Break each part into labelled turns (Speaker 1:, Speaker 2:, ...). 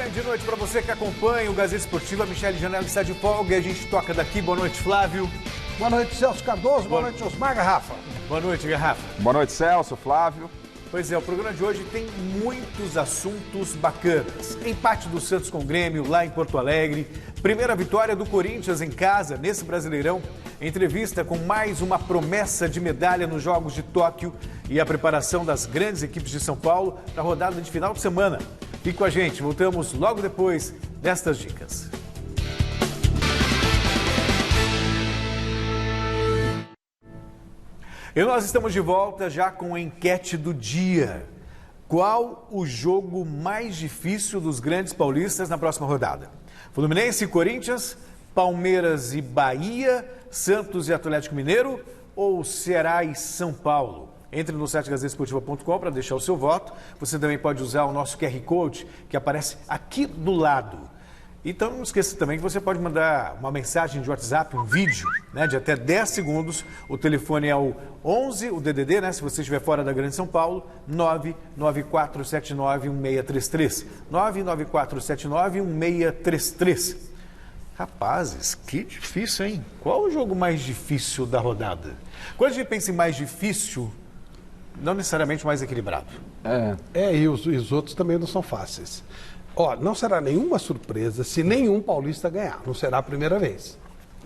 Speaker 1: Grande noite para você que acompanha o Gazeta Esportiva. A Michele Janela está de folga e a gente toca daqui. Boa noite, Flávio.
Speaker 2: Boa noite, Celso Cardoso. Boa noite, Osmar Garrafa.
Speaker 1: Boa noite, Garrafa.
Speaker 3: Boa noite, Celso, Flávio.
Speaker 1: Pois é, o programa de hoje tem muitos assuntos bacanas. Empate do Santos com o Grêmio lá em Porto Alegre. Primeira vitória do Corinthians em casa nesse Brasileirão. Entrevista com mais uma promessa de medalha nos Jogos de Tóquio e a preparação das grandes equipes de São Paulo para a rodada de final de semana. Fique com a gente, voltamos logo depois destas dicas. E nós estamos de volta já com a enquete do dia. Qual o jogo mais difícil dos grandes paulistas na próxima rodada? Fluminense e Corinthians, Palmeiras e Bahia, Santos e Atlético Mineiro ou Ceará e São Paulo? Entre no site gazetesportiva.com para deixar o seu voto. Você também pode usar o nosso QR Code que aparece aqui do lado. Então não esqueça também que você pode mandar uma mensagem de WhatsApp, um vídeo, né, de até 10 segundos. O telefone é o 11, o DDD, né, se você estiver fora da Grande São Paulo, 994791633. 994791633. Rapazes, que difícil, hein? Qual o jogo mais difícil da rodada? Quando a gente pensa em mais difícil, não necessariamente mais equilibrado.
Speaker 2: E os outros também não são fáceis. Ó, não será nenhuma surpresa se nenhum paulista ganhar. Não será a primeira vez,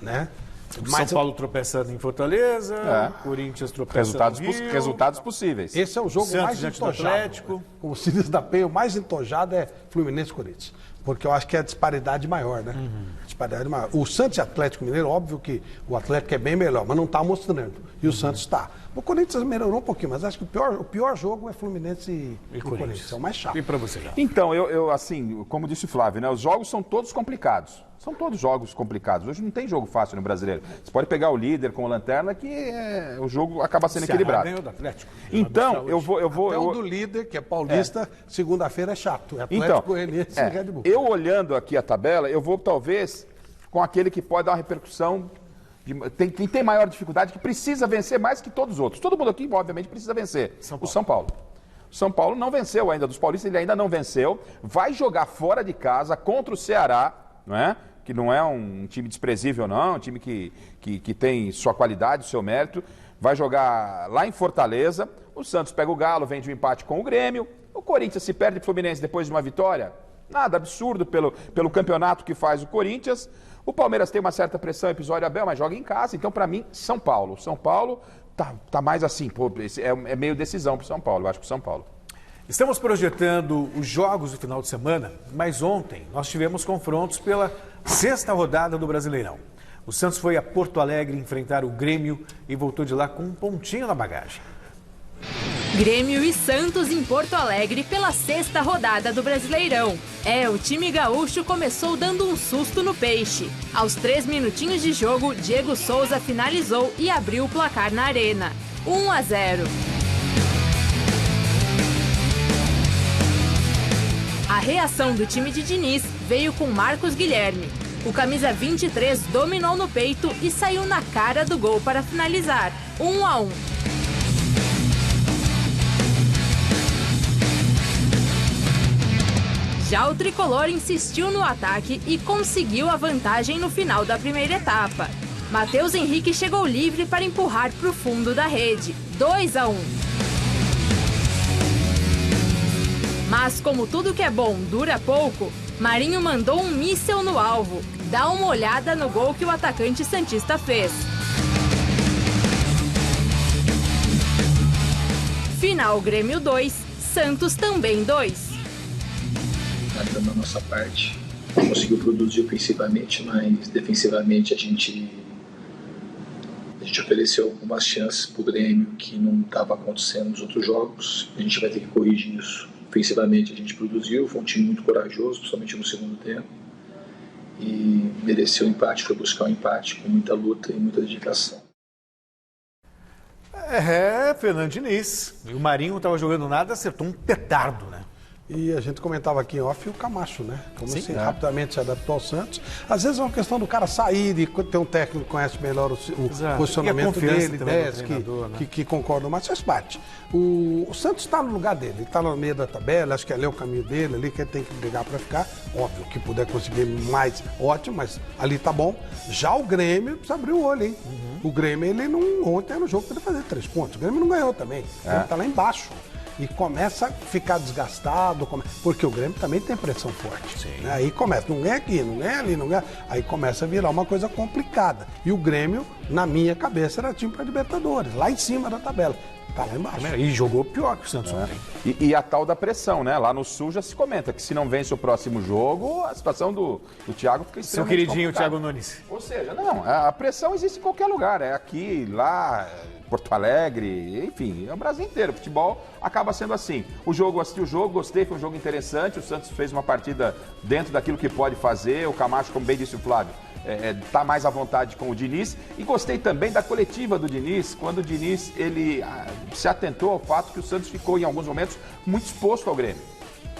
Speaker 2: né?
Speaker 1: São Paulo tropeçando em Fortaleza, Corinthians tropeçando no Rio.
Speaker 3: Resultados possíveis.
Speaker 2: Esse é o jogo
Speaker 1: Santos
Speaker 2: mais
Speaker 1: diante do
Speaker 2: entojado.
Speaker 1: Atlético.
Speaker 2: Como o Cílios da Penha, o mais entojado é Fluminense e Corinthians. Porque eu acho que é a disparidade maior, né? Disparidade maior. O Santos e Atlético Mineiro, óbvio que o Atlético é bem melhor, mas não está mostrando. E o Santos está. O Corinthians melhorou um pouquinho, mas acho que o pior jogo é Fluminense e Corinthians. É o mais chato.
Speaker 1: E para você, já?
Speaker 3: Então, eu assim, como disse o Flávio, né, os jogos são todos complicados. São todos jogos complicados. Hoje não tem jogo fácil no Brasileiro. Você pode pegar o líder com a lanterna que o jogo acaba sendo equilibrado.
Speaker 1: Ganhou do Atlético.
Speaker 3: Então, eu vou...
Speaker 2: Até o do líder, que é paulista, segunda-feira é chato. É Atlético Goianiense e Red Bull.
Speaker 3: Eu olhando aqui a tabela, eu vou talvez com aquele que pode dar uma repercussão. Quem tem maior dificuldade, que precisa vencer mais que todos os outros. Todo mundo aqui, obviamente, precisa vencer. O São Paulo. O São Paulo não venceu ainda, dos paulistas ele ainda não venceu. Vai jogar fora de casa contra o Ceará, não é? Que não é um time desprezível, não. Um time que tem sua qualidade, seu mérito. Vai jogar lá em Fortaleza. O Santos pega o Galo, vem de um empate com o Grêmio. O Corinthians se perde para o Fluminense depois de uma vitória. Nada absurdo pelo campeonato que faz o Corinthians. O Palmeiras tem uma certa pressão, episódio Abel, mas joga em casa. Então, para mim, São Paulo. São Paulo tá mais assim, é meio decisão para o São Paulo. Eu acho que o São Paulo.
Speaker 1: Estamos projetando os jogos do final de semana, mas ontem nós tivemos confrontos pela 6ª rodada do Brasileirão. O Santos foi a Porto Alegre enfrentar o Grêmio e voltou de lá com um pontinho na bagagem.
Speaker 4: Grêmio e Santos em Porto Alegre pela 6ª rodada do Brasileirão. O time gaúcho começou dando um susto no peixe. Aos 3 minutinhos de jogo, Diego Souza finalizou e abriu o placar na arena. 1-0. A reação do time de Diniz veio com Marcos Guilherme. O camisa 23 dominou no peito e saiu na cara do gol para finalizar. 1-1. Já o tricolor insistiu no ataque e conseguiu a vantagem no final da primeira etapa. Matheus Henrique chegou livre para empurrar para o fundo da rede. 2-1. Mas como tudo que é bom dura pouco, Marinho mandou um míssel no alvo. Dá uma olhada no gol que o atacante santista fez. Final Grêmio 2, Santos também 2.
Speaker 5: Da nossa parte, conseguiu produzir ofensivamente, mas defensivamente a gente ofereceu algumas chances para o Grêmio que não estava acontecendo nos outros jogos. A gente vai ter que corrigir isso. Ofensivamente a gente produziu, foi um time muito corajoso, principalmente no segundo tempo, e mereceu o empate, foi buscar o empate com muita luta e muita dedicação.
Speaker 1: Fernando Diniz. E o Marinho não estava jogando nada, acertou um petardo, né?
Speaker 2: E a gente comentava aqui em off o Camacho, né? Como assim, rapidamente se adaptou ao Santos. Às vezes é uma questão do cara sair e ter um técnico que conhece melhor o posicionamento dele, ideias que concordam, mas faz parte. O Santos está no lugar dele, ele está no meio da tabela, acho que ali é o caminho dele, ali que ele tem que brigar para ficar. Óbvio que puder conseguir mais, ótimo, mas ali tá bom. Já o Grêmio precisa abrir o olho, hein? O Grêmio, ele não, ontem era no jogo para ele fazer 3 pontos. O Grêmio não ganhou também, ele tá lá embaixo. E começa a ficar desgastado, porque o Grêmio também tem pressão forte. Né? Aí começa, não ganha aqui, não ganha ali, não ganha. Aí começa a virar uma coisa complicada. E o Grêmio, na minha cabeça, era time para Libertadores, lá em cima da tabela. Tá lá embaixo.
Speaker 1: E jogou pior que o Santos ontem.
Speaker 3: E a tal da pressão, né? Lá no Sul já se comenta que se não vence o próximo jogo, a situação do Thiago fica extremamente
Speaker 1: queridinho
Speaker 3: complicada.
Speaker 1: Thiago Nunes.
Speaker 3: Ou seja, não, a pressão existe em qualquer lugar. É aqui, lá, Porto Alegre, enfim, é o Brasil inteiro. O futebol acaba sendo assim. Assisti o jogo, gostei, foi um jogo interessante. O Santos fez uma partida dentro daquilo que pode fazer. O Camacho, como bem disse o Flávio, tá mais à vontade com o Diniz. E gostei também da coletiva do Diniz, quando o Diniz ele se atentou ao fato que o Santos ficou em alguns momentos muito exposto ao Grêmio.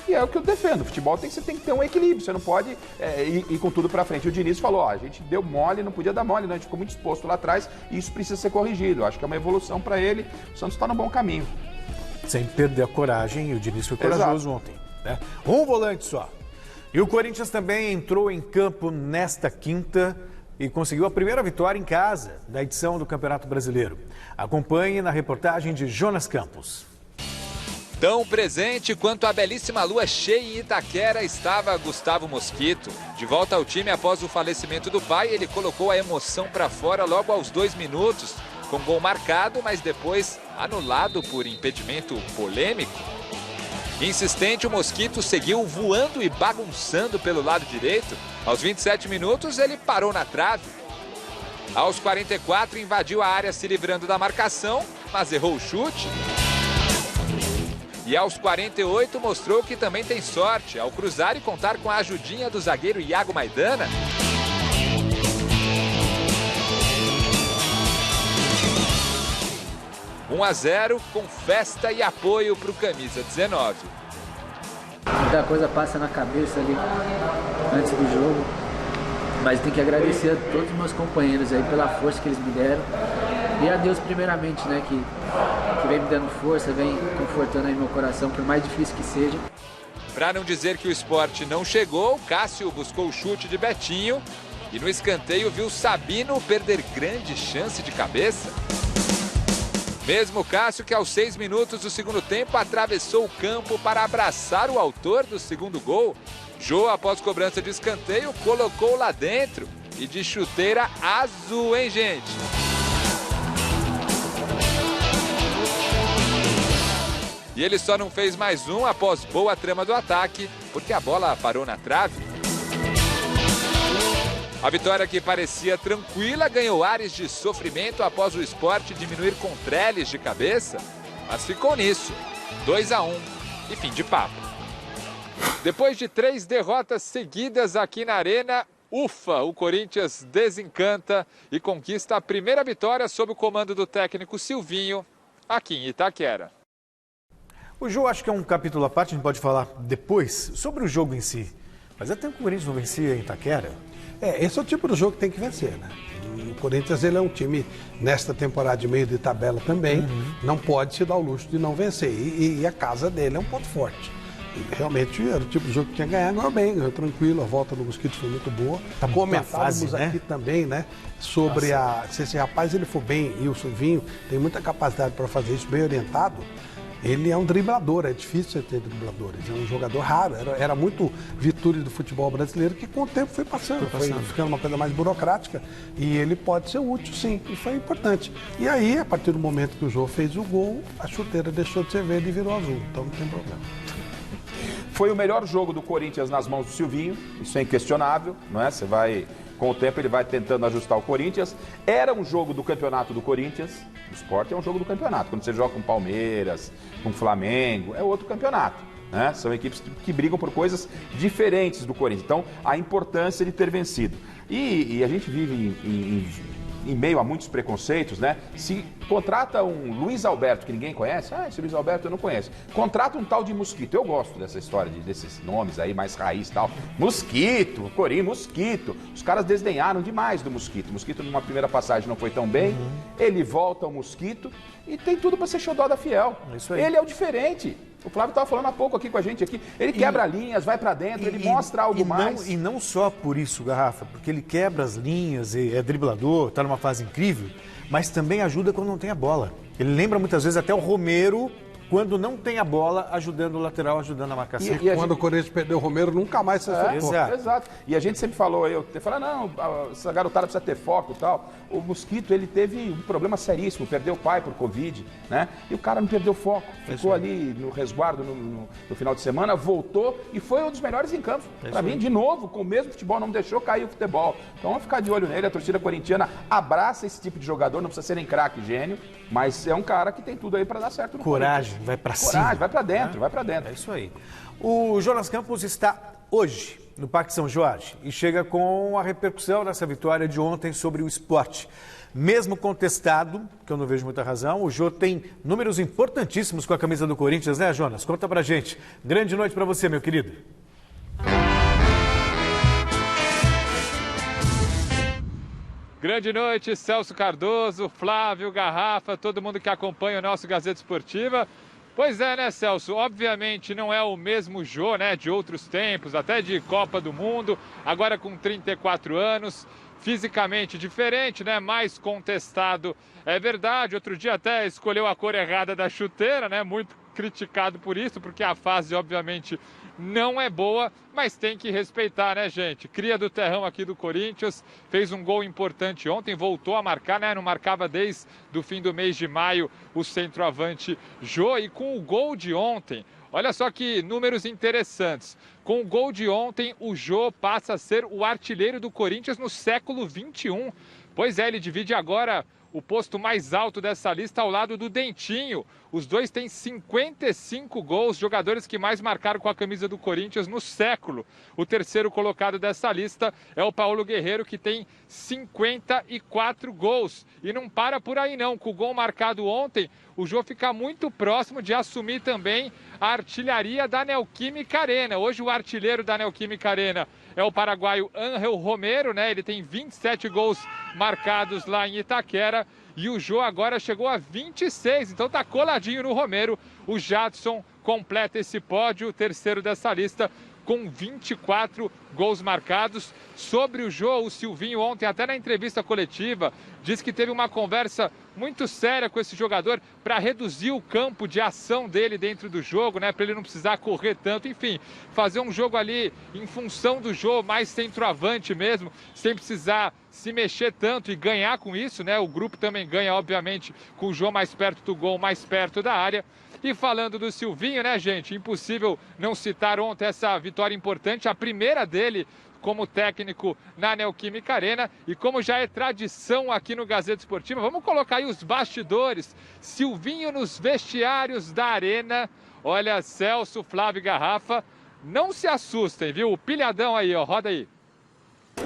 Speaker 3: E é o que eu defendo, o futebol você tem que ter um equilíbrio, você não pode ir com tudo pra frente. O Diniz falou, a gente deu mole, não podia dar mole, não, a gente ficou muito exposto lá atrás e isso precisa ser corrigido. Eu acho que é uma evolução para ele, o Santos está no bom caminho.
Speaker 1: Sem perder a coragem, e o Diniz foi corajoso ontem. Né? Um volante só. E o Corinthians também entrou em campo nesta quinta e conseguiu a primeira vitória em casa da edição do Campeonato Brasileiro. Acompanhe na reportagem de Jonas Campos.
Speaker 6: Tão presente quanto a belíssima lua cheia em Itaquera estava Gustavo Mosquito. De volta ao time após o falecimento do pai, ele colocou a emoção para fora logo aos 2 minutos, com gol marcado, mas depois anulado por impedimento polêmico. Insistente, o Mosquito seguiu voando e bagunçando pelo lado direito. Aos 27 minutos, ele parou na trave. Aos 44, invadiu a área se livrando da marcação, mas errou o chute. E aos 48, mostrou que também tem sorte ao cruzar e contar com a ajudinha do zagueiro Iago Maidana. (1 a 0) com festa e apoio para o camisa 19.
Speaker 7: Muita coisa passa na cabeça ali antes do jogo, mas tem que agradecer a todos os meus companheiros aí pela força que eles me deram e a Deus primeiramente, né, que vem me dando força, vem confortando aí meu coração, por mais difícil que seja.
Speaker 6: Para não dizer que o Sport não chegou, Cássio buscou o chute de Betinho e no escanteio viu Sabino perder grande chance de cabeça. Mesmo Cássio que aos 6 minutos do segundo tempo atravessou o campo para abraçar o autor do segundo gol. Jô, após cobrança de escanteio, colocou lá dentro e de chuteira azul, hein, gente? E ele só não fez mais um após boa trama do ataque, porque a bola parou na trave. A vitória, que parecia tranquila, ganhou ares de sofrimento após o Sport diminuir com treles de cabeça, mas ficou nisso, 2 a 1 e fim de papo. Depois de 3 derrotas seguidas aqui na Arena, ufa, o Corinthians desencanta e conquista a primeira vitória sob o comando do técnico Silvinho, aqui em Itaquera.
Speaker 1: O jogo acho que é um capítulo à parte, a gente pode falar depois sobre o jogo em si. Mas até que o Corinthians não vencia em Itaquera.
Speaker 2: Esse é o tipo de jogo que tem que vencer, né? E o Corinthians, ele é um time, nesta temporada de meio de tabela também, não pode se dar o luxo de não vencer. E a casa dele é um ponto forte. E realmente era o tipo de jogo que tinha que ganhar, ganhou bem, ganhou tranquilo, a volta do Mosquito foi muito boa. Comentávamos aqui também, né, sobre se esse rapaz ele for bem, e o Silvinho tem muita capacidade para fazer isso, bem orientado. Ele é um driblador, é difícil ter dribladores, é um jogador raro, era muito virtude do futebol brasileiro que com o tempo foi passando, foi ficando uma coisa mais burocrática e ele pode ser útil sim, e foi importante. E aí, a partir do momento que o Jô fez o gol, a chuteira deixou de ser verde e virou azul, então não tem problema.
Speaker 3: Foi o melhor jogo do Corinthians nas mãos do Silvinho, isso é inquestionável, não é? Você vai, com o tempo ele vai tentando ajustar o Corinthians. Era um jogo do campeonato do Corinthians, o Sport é um jogo do campeonato. Quando você joga com Palmeiras, com Flamengo, é outro campeonato, né? São equipes que brigam por coisas diferentes do Corinthians. Então, a importância de ter vencido. E a gente vive em meio a muitos preconceitos, né? Se contrata um Luiz Alberto, que ninguém conhece, esse Luiz Alberto eu não conheço. Contrata um tal de Mosquito. Eu gosto dessa história, desses nomes aí mais raiz e tal. Mosquito, Corim, Mosquito. Os caras desdenharam demais do Mosquito. O Mosquito, numa primeira passagem, não foi tão bem. Ele volta ao Mosquito e tem tudo para ser xodó da Fiel.
Speaker 1: Isso aí.
Speaker 3: Ele é o diferente. O Flávio estava falando há pouco aqui com a gente aqui. Ele quebra linhas, vai para dentro, ele mostra algo mais.
Speaker 1: E não só por isso, Garrafa, porque ele quebra as linhas, é driblador, está numa fase incrível, mas também ajuda quando não tem a bola. Ele lembra muitas vezes até o Romero, quando não tem a bola, ajudando o lateral, ajudando a marcação.
Speaker 2: E quando o Corinthians perdeu o Romero, nunca mais se acertou.
Speaker 3: Exato. E a gente sempre falou, não, essa garotada precisa ter foco e tal. O Mosquito, ele teve um problema seríssimo, perdeu o pai por Covid, né? E o cara não perdeu foco, ficou ali no resguardo no final de semana, voltou e foi um dos melhores em campo. Pra mim, de novo, com o mesmo futebol, não deixou cair o futebol. Então vamos ficar de olho nele, a torcida corintiana abraça esse tipo de jogador, não precisa ser nem craque, gênio, mas é um cara que tem tudo aí pra dar certo no
Speaker 1: Coragem, vai pra cima.
Speaker 3: Coragem, vai pra dentro, vai pra dentro.
Speaker 1: É isso aí. O Jonas Campos está hoje no Parque São Jorge e chega com a repercussão dessa vitória de ontem sobre o Sport. Mesmo contestado, que eu não vejo muita razão, o Jô tem números importantíssimos com a camisa do Corinthians, né, Jonas? Conta pra gente. Grande noite pra você, meu querido.
Speaker 6: Grande noite, Celso Cardoso, Flávio, Garrafa, todo mundo que acompanha o nosso Gazeta Esportiva. Pois é, né, Celso? Obviamente não é o mesmo Jô, né, de outros tempos, até de Copa do Mundo, agora com 34 anos, fisicamente diferente, né, mais contestado, é verdade. Outro dia até escolheu a cor errada da chuteira, né, muito criticado por isso, porque a fase, obviamente, não é boa, mas tem que respeitar, né, gente? Cria do terrão aqui do Corinthians, fez um gol importante ontem, voltou a marcar, né? Não marcava desde o fim do mês de maio o centroavante Jô, e com o gol de ontem, olha só que números interessantes. Com o gol de ontem, o Jô passa a ser o artilheiro do Corinthians no século XXI. Pois é, ele divide agora o posto mais alto dessa lista ao lado do Dentinho. Os dois têm 55 gols, jogadores que mais marcaram com a camisa do Corinthians no século. O terceiro colocado dessa lista é o Paulo Guerreiro, que tem 54 gols. E não para por aí não, com o gol marcado ontem, o Jô fica muito próximo de assumir também a artilharia da Neoquímica Arena. Hoje o artilheiro da Neoquímica Arena é o paraguaio Ángel Romero, né? Ele tem 27 gols marcados lá em Itaquera. E o Jô agora chegou a 26, então tá coladinho no Romero. O Jadson completa esse pódio, o terceiro dessa lista, com 24 gols marcados. Sobre o Jô, o Silvinho ontem, até na entrevista coletiva, disse que teve uma conversa muito séria com esse jogador para reduzir o campo de ação dele dentro do jogo, né? Para ele não precisar correr tanto, enfim, fazer um jogo ali em função do Jô, mais centroavante mesmo, sem precisar se mexer tanto e ganhar com isso, né? O grupo também ganha, obviamente, com o Jô mais perto do gol, mais perto da área. E falando do Silvinho, né, gente? Impossível não citar ontem essa vitória importante, a primeira dele como técnico na Neoquímica Arena. E como já é tradição aqui no Gazeta Esportiva, vamos colocar aí os bastidores. Silvinho nos vestiários da Arena. Olha, Celso, Flávio e Garrafa, não se assustem, viu? O pilhadão aí, ó, roda aí.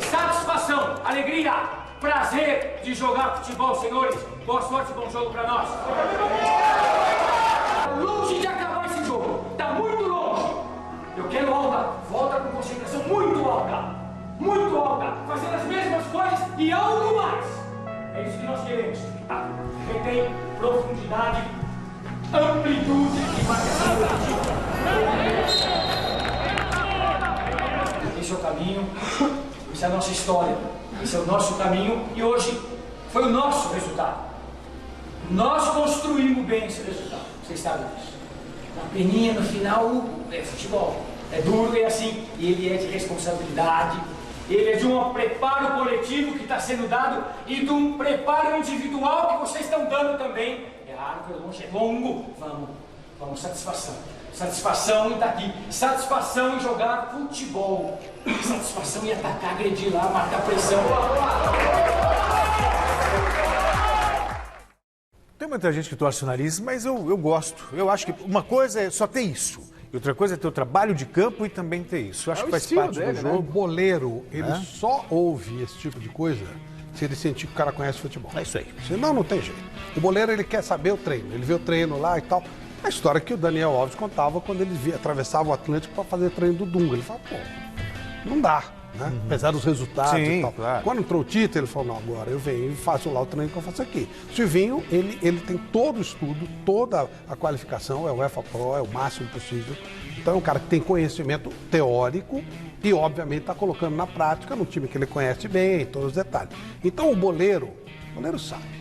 Speaker 8: Satisfação, alegria, prazer de jogar futebol, senhores. Boa sorte, bom jogo pra nós. Longe de acabar esse jogo, tá muito longe. Eu quero volta com concentração muito alta, fazendo as mesmas coisas e algo mais. É isso que nós queremos. Retém profundidade, amplitude e marcação positiva. Esse é o caminho, essa é a nossa história, esse é o nosso caminho e hoje foi o nosso resultado. Nós construímos bem esse resultado, vocês sabem disso. Uma peninha no final é futebol, é duro, é assim, e ele é de responsabilidade, ele é de um preparo coletivo que está sendo dado e de um preparo individual que vocês estão dando também. É árduo, é longe, é longo, vamos, satisfação. Satisfação em estar aqui, satisfação em jogar futebol, satisfação em atacar, agredir lá, marcar pressão.
Speaker 1: Tem muita gente que torce o nariz, mas eu gosto. Eu acho que uma coisa é só ter isso. E outra coisa é ter o trabalho de campo e também ter isso. Eu acho que faz parte do jogo.
Speaker 2: O boleiro, ele só ouve esse tipo de coisa se ele sentir que o cara conhece futebol.
Speaker 1: É isso aí.
Speaker 2: Senão não tem jeito. O boleiro, ele quer saber o treino, ele vê o treino lá e tal. A história que o Daniel Alves contava quando ele atravessava o Atlântico para fazer treino do Dunga. Ele falava, pô, não dá, né? Apesar dos resultados e tal. Claro. Quando entrou o Tite, ele falou, não, agora eu venho e faço lá o treino que eu faço aqui. O Silvinho, ele tem todo o estudo, toda a qualificação, é o UEFA Pro, é o máximo possível. Então é um cara que tem conhecimento teórico e, obviamente, está colocando na prática no time que ele conhece bem, todos os detalhes. Então o goleiro sabe.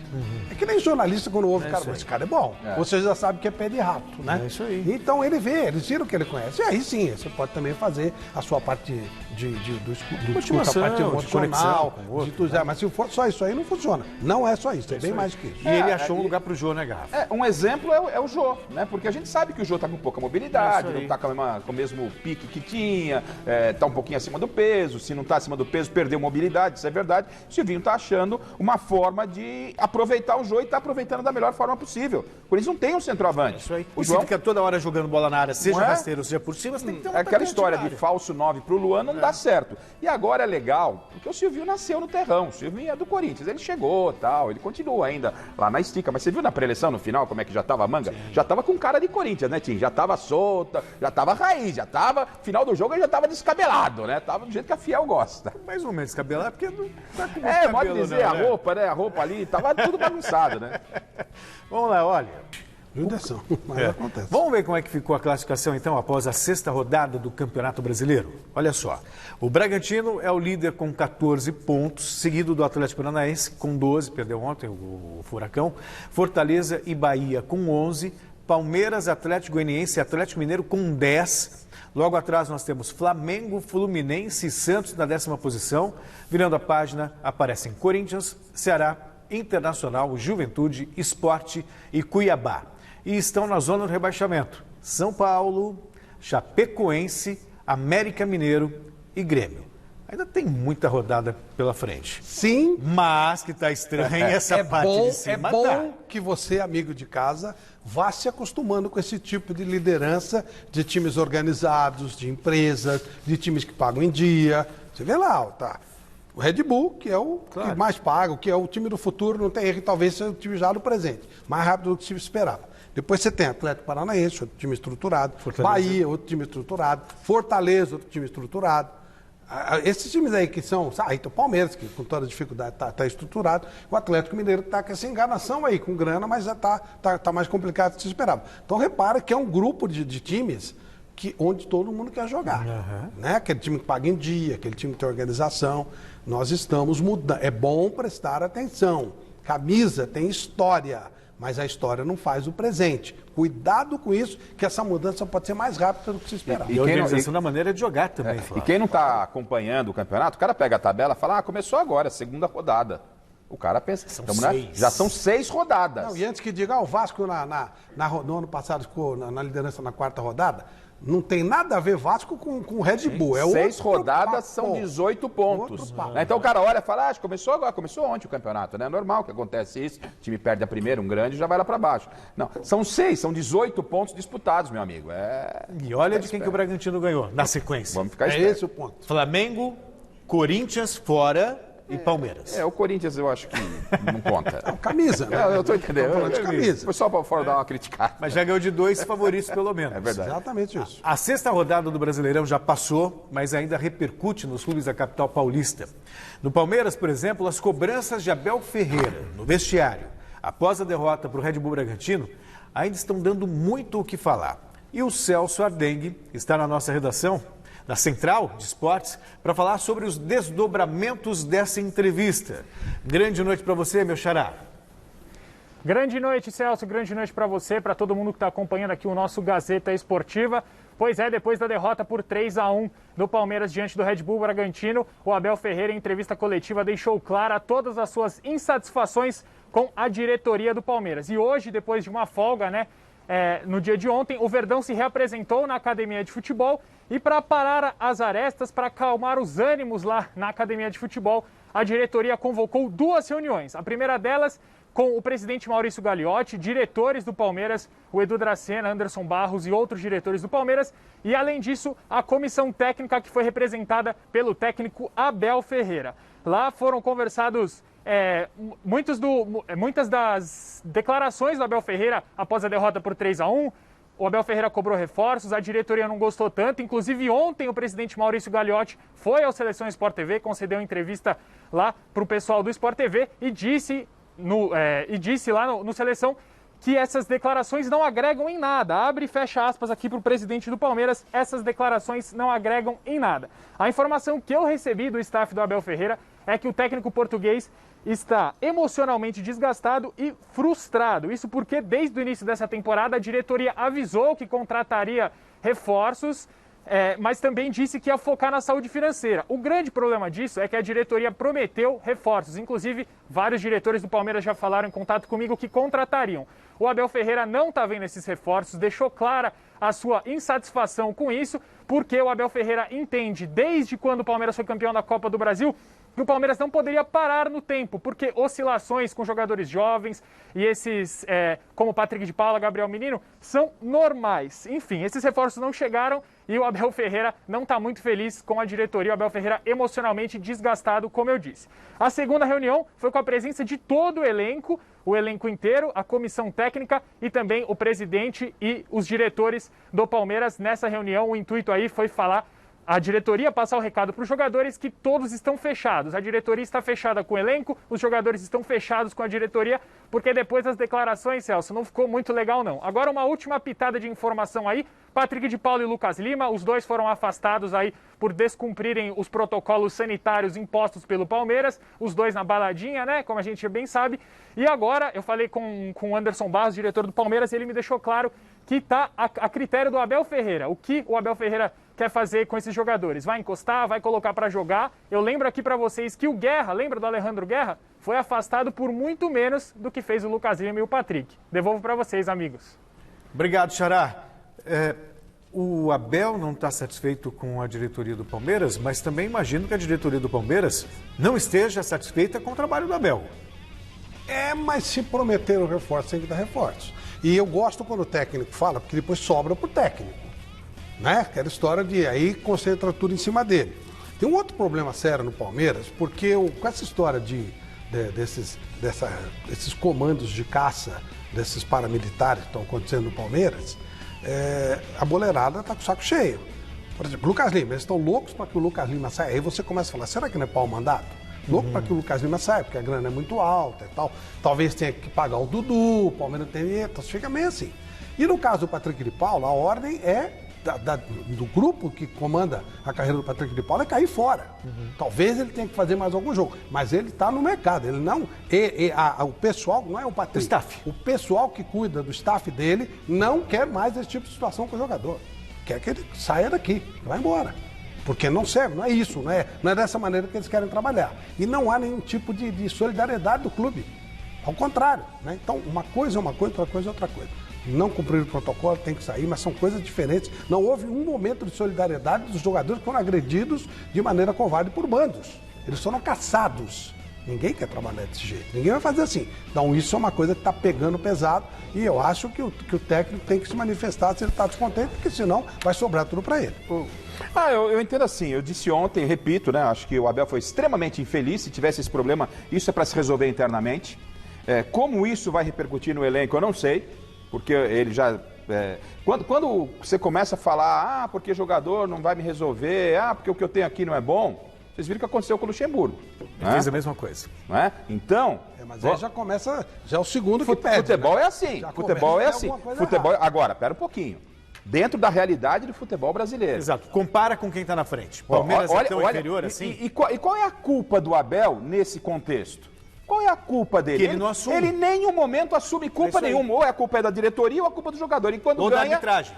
Speaker 2: É que nem jornalista quando ouve o cara, esse cara é bom. Você já sabe que é pé de rato, né? É isso aí. Então ele vê, eles viram que ele conhece. E aí sim, você pode também fazer a sua parte do escuta, a parte emocional, de tudo. Mas se for só isso aí, não funciona. Não é só isso, é bem mais que isso.
Speaker 1: E ele achou um lugar pro Jô, né, Garrafa?
Speaker 3: Um exemplo é o Jô, né? Porque a gente sabe que o Jô tá com pouca mobilidade, não tá com o mesmo pique que tinha, tá um pouquinho acima do peso. Se não tá acima do peso, perdeu mobilidade, isso é verdade. O Silvinho tá achando uma forma de aproveitar o Jô e tá aproveitando da melhor forma possível. Por isso não tem um centroavante.
Speaker 1: Isso aí. O João fica toda hora jogando bola na área, seja rasteiro, seja por cima, você tem que ter uma
Speaker 3: aquela história de falso 9 pro Luan não dá certo. E agora é legal, porque o Silvinho nasceu no terrão. O Silvinho é do Corinthians, ele chegou, tal, ele continua ainda lá na estica. Mas você viu na pré-eleição no final como é que já tava a manga? Sim. Já tava com cara de Corinthians, né, Tim? Já tava solta, já tava raiz, já tava, final do jogo ele já tava descabelado, né? Tava do jeito que a Fiel gosta.
Speaker 1: Mais ou menos descabelado, porque não tá com
Speaker 3: pode dizer, não, né? Roupa, né? A roupa ali, tava tudo bagunçado, né?
Speaker 1: Vamos lá, olha.
Speaker 2: Acontece.
Speaker 1: Vamos ver como é que ficou a classificação, então, após a 6ª rodada do Campeonato Brasileiro. Olha só, o Bragantino é o líder com 14 pontos, seguido do Atlético Paranaense com 12, perdeu ontem o Furacão, Fortaleza e Bahia com 11, Palmeiras, Atlético Goianiense e Atlético Mineiro com 10. Logo atrás nós temos Flamengo, Fluminense e Santos na 10ª posição. Virando a página, aparecem Corinthians, Ceará, Internacional, Juventude, Sport e Cuiabá. E estão na zona do rebaixamento São Paulo, Chapecoense, América Mineiro e Grêmio. Ainda tem muita rodada pela frente.
Speaker 2: Sim.
Speaker 1: Mas que tá estranha essa parte de cima.
Speaker 2: É bom que você, amigo de casa, vá se acostumando com esse tipo de liderança de times organizados, de empresas, de times que pagam em dia. Você vê lá, tá? O Red Bull, que é o que mais paga, que é o time do futuro, não tem erro, talvez seja o time já do presente. Mais rápido do que se esperava. Depois você tem Atlético Paranaense, outro time estruturado. Bahia, outro time estruturado. Fortaleza, outro time estruturado. Esses times aí que são... então o Palmeiras, que com toda dificuldade está estruturado. O Atlético Mineiro está com essa enganação aí, com grana, mas já está mais complicado do que se esperava. Então repara que é um grupo de times onde todo mundo quer jogar. Né? Aquele time que paga em dia, aquele time que tem organização. Nós estamos mudando. É bom prestar atenção. Camisa tem história, mas a história não faz o presente. Cuidado com isso, que essa mudança pode ser mais rápida do que se esperava.
Speaker 1: E a organização da maneira de jogar também,
Speaker 3: E quem não está acompanhando o campeonato, o cara pega a tabela e fala, começou agora, 2ª rodada. O cara pensa, já são 6 rodadas.
Speaker 2: Não, e antes que diga, o Vasco no ano passado ficou na liderança na 4ª rodada, não tem nada a ver Vasco com o Red Bull.
Speaker 3: 6 rodadas são 18 pontos. Então o cara olha e fala, começou agora, começou ontem o campeonato, né? É normal que acontece isso. O time perde a primeira, um grande, já vai lá para baixo. Não, são 18 pontos disputados, meu amigo.
Speaker 1: E olha de quem que o Bragantino ganhou na sequência.
Speaker 3: Vamos ficar esperto.
Speaker 2: Esse o ponto.
Speaker 1: Flamengo, Corinthians fora e Palmeiras.
Speaker 3: O Corinthians eu acho que não conta.
Speaker 2: Camisa, né?
Speaker 3: Eu tô entendendo.
Speaker 2: Camisa.
Speaker 3: Foi só para fora dar uma criticada.
Speaker 1: Mas já ganhou de 2 favoritos, pelo menos.
Speaker 3: É verdade.
Speaker 2: Exatamente isso.
Speaker 1: A 6ª rodada do Brasileirão já passou, mas ainda repercute nos clubes da capital paulista. No Palmeiras, por exemplo, as cobranças de Abel Ferreira no vestiário, após a derrota para o Red Bull Bragantino, ainda estão dando muito o que falar. E o Celso Ardengue está na nossa redação, na Central de Esportes, para falar sobre os desdobramentos dessa entrevista. Grande noite para você, meu xará.
Speaker 9: Grande noite, Celso. Grande noite para você, para todo mundo que está acompanhando aqui o nosso Gazeta Esportiva. Pois é, depois da derrota por 3-1 do Palmeiras diante do Red Bull Bragantino, o Abel Ferreira, em entrevista coletiva, deixou clara todas as suas insatisfações com a diretoria do Palmeiras. E hoje, depois de uma folga, no dia de ontem, o Verdão se reapresentou na academia de futebol e, para parar as arestas, para acalmar os ânimos lá na academia de futebol, a diretoria convocou 2 reuniões. A primeira delas com o presidente Maurício Gagliotti, diretores do Palmeiras, o Edu Dracena, Anderson Barros e outros diretores do Palmeiras. E, além disso, a comissão técnica, que foi representada pelo técnico Abel Ferreira. Lá foram conversados muitas das declarações do Abel Ferreira após a derrota por 3-1, o Abel Ferreira cobrou reforços, a diretoria não gostou tanto. Inclusive, ontem o presidente Maurício Gagliotti foi ao Seleção Sport TV, concedeu uma entrevista lá para o pessoal do Sport TV e disse lá no Seleção que essas declarações não agregam em nada. Abre e fecha aspas aqui para o presidente do Palmeiras, essas declarações não agregam em nada. A informação que eu recebi do staff do Abel Ferreira é que o técnico português está emocionalmente desgastado e frustrado. Isso porque desde o início dessa temporada a diretoria avisou que contrataria reforços, mas também disse que ia focar na saúde financeira. O grande problema disso é que a diretoria prometeu reforços. Inclusive, vários diretores do Palmeiras já falaram em contato comigo que contratariam. O Abel Ferreira não está vendo esses reforços, deixou clara a sua insatisfação com isso, porque o Abel Ferreira entende, desde quando o Palmeiras foi campeão da Copa do Brasil, que o Palmeiras não poderia parar no tempo, porque oscilações com jogadores jovens e esses, como Patrick de Paula, Gabriel Menino, são normais. Enfim, esses reforços não chegaram e o Abel Ferreira não está muito feliz com a diretoria, o Abel Ferreira emocionalmente desgastado, como eu disse. A segunda reunião foi com a presença de todo o elenco inteiro, a comissão técnica e também o presidente e os diretores do Palmeiras. Nessa reunião, o intuito aí foi falar, a diretoria passar o recado para os jogadores que todos estão fechados. A diretoria está fechada com o elenco, os jogadores estão fechados com a diretoria, porque depois das declarações, Celso, não ficou muito legal não. Agora uma última pitada de informação aí, Patrick de Paula e Lucas Lima, os dois foram afastados aí por descumprirem os protocolos sanitários impostos pelo Palmeiras, os dois na baladinha, né, como a gente bem sabe. E agora, eu falei com o Anderson Barros, diretor do Palmeiras, e ele me deixou claro que está a critério do Abel Ferreira. O que o Abel Ferreira quer fazer com esses jogadores? Vai encostar, vai colocar para jogar. Eu lembro aqui para vocês que o Guerra, lembra do Alejandro Guerra? Foi afastado por muito menos do que fez o Lucas Lima e o Patrick. Devolvo para vocês, amigos.
Speaker 1: Obrigado, Xará. O Abel não está satisfeito com a diretoria do Palmeiras, mas também imagino que a diretoria do Palmeiras não esteja satisfeita com o trabalho do Abel.
Speaker 2: Mas se prometeram reforço, tem que dar reforço. E eu gosto quando o técnico fala, porque depois sobra pro técnico. Né? Aquela história de aí concentra tudo em cima dele. Tem um outro problema sério no Palmeiras, porque com essa história desses comandos de caça, desses paramilitares que estão acontecendo no Palmeiras, a boleirada está com o saco cheio. Por exemplo, Lucas Lima, eles estão loucos para que o Lucas Lima saia. Aí você começa a falar, será que não é pau mandato? Louco para que o Lucas Lima saia, porque a grana é muito alta e tal. Talvez tenha que pagar o Dudu, o Palmeiras tem... Então fica meio assim. E no caso do Patrick de Paula, a ordem do grupo que comanda a carreira do Patrick de Paula é cair fora. Talvez ele tenha que fazer mais algum jogo, mas ele está no mercado. Ele não... o pessoal, não é o Patrick. O
Speaker 1: staff.
Speaker 2: O pessoal que cuida do staff dele não quer mais esse tipo de situação com o jogador. Quer que ele saia daqui, vai embora. Porque não serve, não é isso, não é dessa maneira que eles querem trabalhar. E não há nenhum tipo de solidariedade do clube. Ao contrário, né? Então, uma coisa é uma coisa, outra coisa é outra coisa. Não cumprir o protocolo, tem que sair, mas são coisas diferentes. Não houve um momento de solidariedade dos jogadores que foram agredidos de maneira covarde por bandos. Eles foram caçados. Ninguém quer trabalhar desse jeito, ninguém vai fazer assim. Então isso é uma coisa que está pegando pesado e eu acho que o técnico tem que se manifestar se ele está descontente, porque senão vai sobrar tudo para ele.
Speaker 3: Eu entendo assim, eu disse ontem, repito, né? Acho que o Abel foi extremamente infeliz. Se tivesse esse problema, isso é para se resolver internamente. Como isso vai repercutir no elenco, eu não sei, porque ele já... Quando você começa a falar, porque jogador não vai me resolver, porque o que eu tenho aqui não é bom, vocês viram o que aconteceu com o Luxemburgo.
Speaker 1: Ele fez a mesma coisa.
Speaker 3: Não é? Então...
Speaker 2: mas aí já começa, já é o segundo que pede.
Speaker 3: Futebol, né? É assim.
Speaker 2: Já
Speaker 3: Futebol é assim. Agora, pera um pouquinho. Dentro da realidade do futebol brasileiro.
Speaker 1: Exato. Compara com quem está na frente. Palmeiras é tão inferior assim.
Speaker 3: E qual é a culpa do Abel nesse contexto? Qual é a culpa dele?
Speaker 1: Que ele não assume.
Speaker 3: Ele em nenhum momento assume culpa nenhuma. Ou a culpa é da diretoria ou a culpa do jogador. E quando ganha,
Speaker 1: da arbitragem.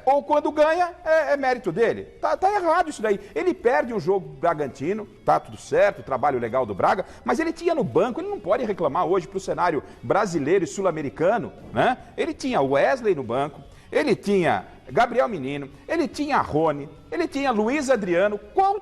Speaker 3: Ou quando ganha, é mérito dele. Tá errado isso daí. Ele perde o jogo Bragantino, tá tudo certo, trabalho legal do Braga, mas ele tinha no banco, ele não pode reclamar hoje pro cenário brasileiro e sul-americano, né? Ele tinha Wesley no banco, ele tinha Gabriel Menino, ele tinha Rony, ele tinha Luiz Adriano. Qual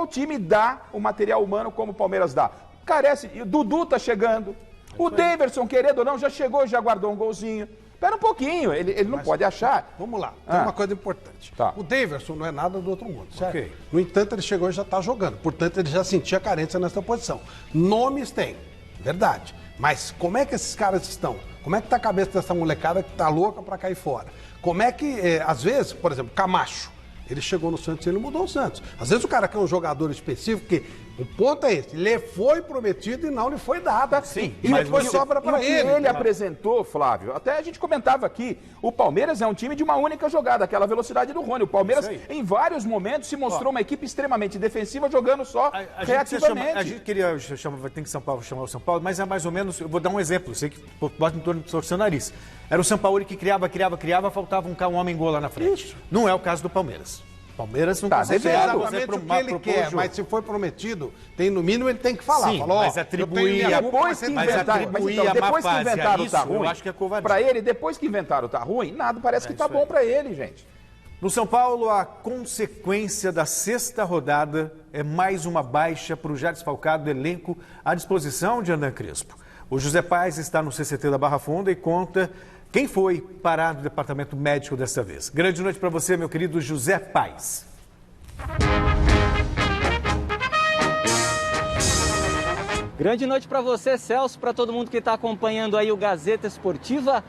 Speaker 3: time dá o material humano como o Palmeiras dá? Carece. O Dudu tá chegando. O Daverson, querendo ou não, já chegou e já guardou um golzinho. Espera um pouquinho, ele não pode achar.
Speaker 2: Vamos lá, tem uma coisa importante.
Speaker 3: Tá.
Speaker 2: O Daverson não é nada do outro mundo, certo?
Speaker 1: Ok.
Speaker 2: No entanto, ele chegou e já está jogando. Portanto, ele já sentia carência nessa posição. Nomes tem, verdade. Mas como é que esses caras estão? Como é que está a cabeça dessa molecada que está louca para cair fora? Como é que, às vezes, por exemplo, Camacho, ele chegou no Santos e ele mudou o Santos. Às vezes o cara quer um jogador específico, que o ponto é esse, lhe foi prometido e não lhe foi dado.
Speaker 3: Sim,
Speaker 2: e depois sobra para ele.
Speaker 3: Ele apresentou, Flávio, até a gente comentava aqui, o Palmeiras é um time de uma única jogada, aquela velocidade do Rony. O Palmeiras, em vários momentos, se mostrou uma equipe extremamente defensiva, jogando só reativamente.
Speaker 1: A gente queria chamar, tem que São Paulo chamar o São Paulo, mas é mais ou menos, eu vou dar um exemplo, sei que pode me torcer o nariz. Era o São Paulo que criava, faltava um homem-gol lá na frente.
Speaker 2: Isso.
Speaker 1: Não é o caso do Palmeiras. Palmeiras não
Speaker 2: consegue exatamente o que ele
Speaker 1: propor
Speaker 2: quer,
Speaker 1: jogo.
Speaker 2: mas se foi prometido, no mínimo ele tem que falar.
Speaker 1: Sim,
Speaker 2: Falou,
Speaker 1: mas atribuir
Speaker 3: depois que inventaram o tá ruim,
Speaker 1: eu acho que é covardia.
Speaker 3: Para ele, depois que inventaram o tá ruim, nada parece que tá bom para ele, gente.
Speaker 1: No São Paulo, a consequência da 6ª rodada é mais uma baixa para o já desfalcado elenco à disposição de Hernan Crespo. O José Paes está no CCT da Barra Funda e conta quem foi parar do departamento médico desta vez. Grande noite para você, meu querido José Paes.
Speaker 10: Grande noite para você, Celso, para todo mundo que está acompanhando aí o Gazeta Esportiva.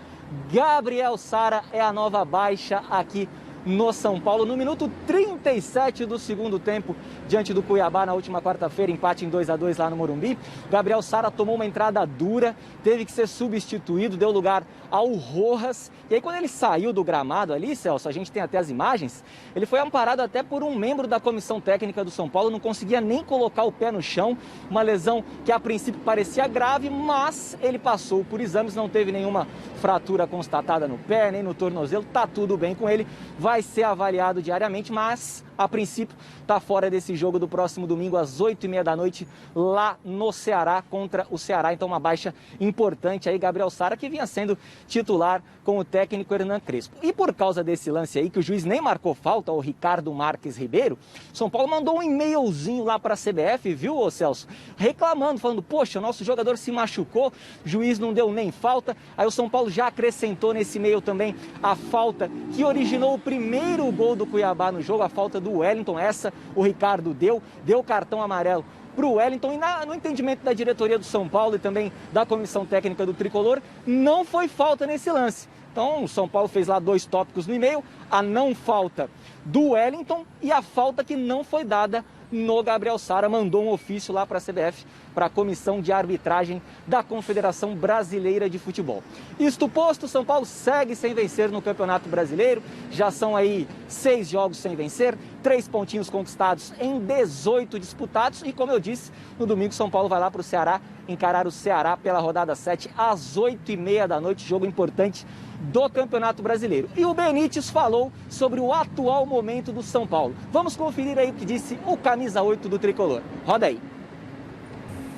Speaker 10: Gabriel Sara é a nova baixa aqui no São Paulo, no minuto 37 do segundo tempo, diante do Cuiabá na última quarta-feira, empate em 2-2 lá no Morumbi. Gabriel Sara tomou uma entrada dura, teve que ser substituído, deu lugar ao Rojas. E aí quando ele saiu do gramado ali, Celso, a gente tem até as imagens, ele foi amparado até por um membro da comissão técnica do São Paulo, não conseguia nem colocar o pé no chão, uma lesão que a princípio parecia grave, mas ele passou por exames, não teve nenhuma fratura constatada no pé, nem no tornozelo, tá tudo bem com ele, vai ser avaliado diariamente, mas a princípio está fora desse jogo do próximo domingo às 8h30 da noite lá no Ceará contra o Ceará. Então uma baixa importante aí, Gabriel Sara, que vinha sendo titular com o técnico Hernan Crespo. E por causa desse lance aí, que o juiz nem marcou falta, o Ricardo Marques Ribeiro, São Paulo mandou um e-mailzinho lá para a CBF, viu, ô Celso? Reclamando, falando, poxa, o nosso jogador se machucou, o juiz não deu nem falta. Aí o São Paulo já acrescentou nesse e-mail também a falta que originou o primeiro gol do Cuiabá no jogo, a falta do Wellington. Essa o Ricardo deu cartão amarelo para o Wellington. E no entendimento da diretoria do São Paulo e também da comissão técnica do Tricolor, não foi falta nesse lance. Então o São Paulo fez lá 2 tópicos no e-mail, a não falta do Wellington e a falta que não foi dada no Gabriel Sara, mandou um ofício lá para a CBF, para a Comissão de Arbitragem da Confederação Brasileira de Futebol. Isto posto, São Paulo segue sem vencer no Campeonato Brasileiro, já são aí 6 jogos sem vencer, 3 pontinhos conquistados em 18 disputados e, como eu disse, no domingo São Paulo vai lá para o Ceará, encarar o Ceará pela rodada 7 às 8h30 da noite, jogo importante do Campeonato Brasileiro. E o Benítez falou sobre o atual momento do São Paulo. Vamos conferir aí o que disse o camisa 8 do Tricolor. Roda aí.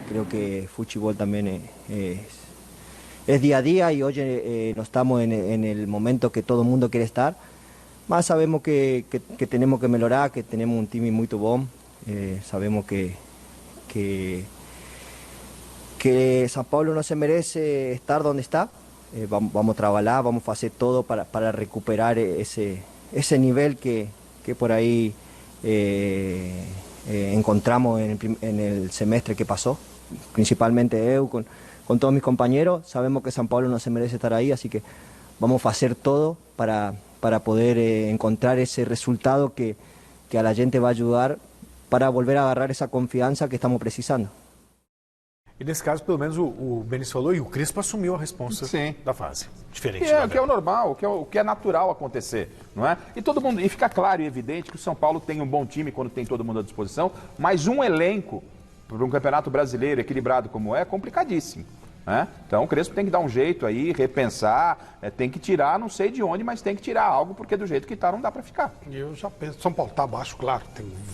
Speaker 11: Creo que fútbol también es día a día y hoy no estamos en el momento que todo el mundo quiere estar, mas sabemos que tenemos que mejorar, que tenemos un time muy bom, sabemos que São Paulo no se merece estar donde está, vamos a trabajar, vamos a hacer todo para recuperar ese nivel que por ahí encontramos en el semestre que pasó. Principalmente yo, con todos mis compañeros, sabemos que São Paulo no se merece estar ahí, así que vamos a hacer todo para poder encontrar ese resultado que a la gente va a ayudar para volver a agarrar esa confianza que estamos precisando.
Speaker 1: E nesse caso, pelo menos, o Benítez falou e o Crespo assumiu a responsa da fase. Diferente.
Speaker 3: Que é o normal, o que é natural acontecer, não é? E todo mundo, e fica claro e evidente que o São Paulo tem um bom time quando tem todo mundo à disposição, mas um elenco para um campeonato brasileiro equilibrado como é complicadíssimo. Né? Então o Crespo tem que dar um jeito aí, repensar, tem que tirar, não sei de onde, mas tem que tirar algo, porque do jeito que está não dá para ficar.
Speaker 2: Eu já penso, São Paulo está abaixo, claro,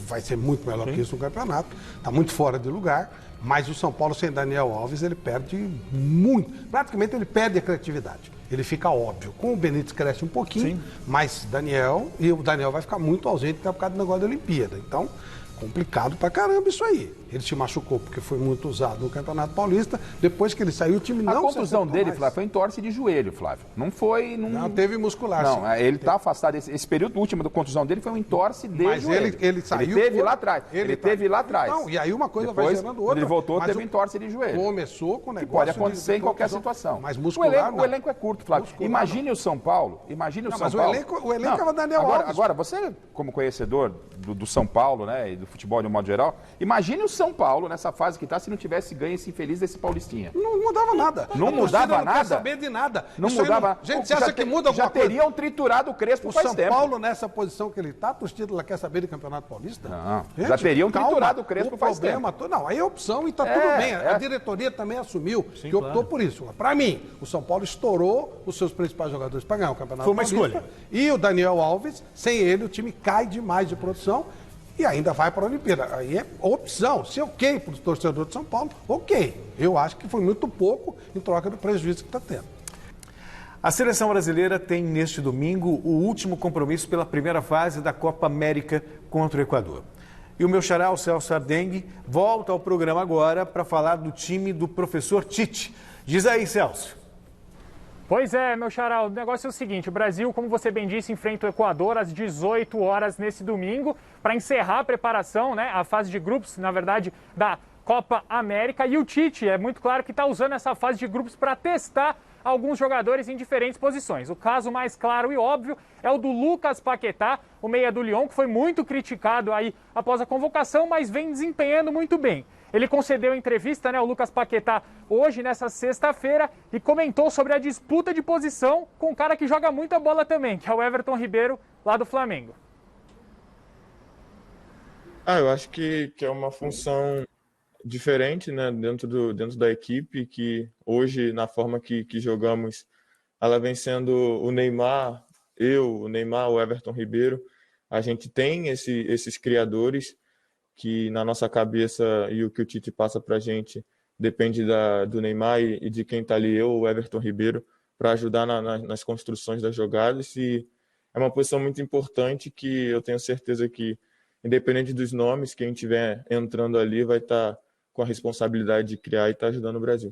Speaker 2: vai ser muito melhor que isso no campeonato, está muito fora de lugar, mas o São Paulo sem Daniel Alves, ele perde muito, praticamente ele perde a criatividade, ele fica óbvio. Com o Benítez cresce um pouquinho, mas o Daniel vai ficar muito ausente até por causa do negócio da Olimpíada. Então, complicado pra caramba isso aí. Ele se machucou porque foi muito usado no Campeonato Paulista. Depois que ele saiu, o time não...
Speaker 3: A contusão dele, Flávio, foi em torce de joelho, Flávio. Não foi...
Speaker 2: Não teve muscular.
Speaker 3: Não,
Speaker 2: sim.
Speaker 3: ele está afastado. Esse período último da contusão dele foi um entorse de
Speaker 2: mas
Speaker 3: joelho.
Speaker 2: Ele saiu...
Speaker 3: Ele teve lá atrás. Ele teve lá atrás.
Speaker 2: Não, e aí uma coisa
Speaker 3: depois,
Speaker 2: vai gerando outra.
Speaker 3: Ele voltou, teve um entorse de joelho.
Speaker 2: Começou com o negócio...
Speaker 3: Que pode acontecer em qualquer situação.
Speaker 2: Mas muscular,
Speaker 3: o elenco é curto, Flávio.
Speaker 2: Muscular,
Speaker 3: imagine o São Paulo. Imagine o São Paulo.
Speaker 2: O elenco é o Daniel Alves.
Speaker 3: Agora, você, como conhecedor do São Paulo, né, e do futebol de um modo geral, imagine o São Paulo nessa fase que está se não tivesse ganho esse infeliz desse Paulistinha.
Speaker 2: Não mudava nada.
Speaker 3: Não mudava nada?
Speaker 2: Não quer saber de nada.
Speaker 3: Não mudava.
Speaker 2: Gente, você acha que muda alguma coisa?
Speaker 3: Já teriam triturado o Crespo faz tempo.
Speaker 2: O São Paulo, nessa posição que ele está, a torcida ela quer saber de Campeonato Paulista?
Speaker 3: Não.
Speaker 2: Gente,
Speaker 3: já teriam triturado o Crespo faz tempo.
Speaker 2: Não, aí é opção e está tudo bem. A diretoria também assumiu que optou por isso. Para mim, o São Paulo estourou os seus principais jogadores para ganhar o Campeonato Paulista.
Speaker 1: Foi uma escolha.
Speaker 2: E o Daniel Alves, sem ele, o time cai demais de produção. E ainda vai para a Olimpíada. Aí é opção. Se ok para o torcedor de São Paulo, ok. Eu acho que foi muito pouco em troca do prejuízo que está tendo.
Speaker 1: A seleção brasileira tem neste domingo o último compromisso pela primeira fase da Copa América contra o Equador. E o meu xará, o Celso Ardengue, volta ao programa agora para falar do time do professor Tite. Diz aí, Celso.
Speaker 9: Pois é, meu xará, o negócio é o seguinte, o Brasil, como você bem disse, enfrenta o Equador às 18 horas nesse domingo para encerrar a preparação, né, a fase de grupos, na verdade, da Copa América. E o Tite, é muito claro que está usando essa fase de grupos para testar alguns jogadores em diferentes posições. O caso mais claro e óbvio é o do Lucas Paquetá, o meia do Lyon, que foi muito criticado aí após a convocação, mas vem desempenhando muito bem. Ele concedeu entrevista, né, o Lucas Paquetá, hoje, nessa sexta-feira, e comentou sobre a disputa de posição com um cara que joga muita bola também, que é o Everton Ribeiro, lá do Flamengo.
Speaker 12: Eu acho que é uma função diferente, né, dentro da equipe, que hoje, na forma que jogamos, ela vem sendo o Neymar, o Everton Ribeiro. A gente tem esses criadores que na nossa cabeça e o que o Tite passa para a gente depende do Neymar e de quem está ali, o Everton Ribeiro, para ajudar nas construções das jogadas. E é uma posição muito importante que eu tenho certeza que, independente dos nomes, quem estiver entrando ali vai estar com a responsabilidade de criar e estar ajudando o Brasil.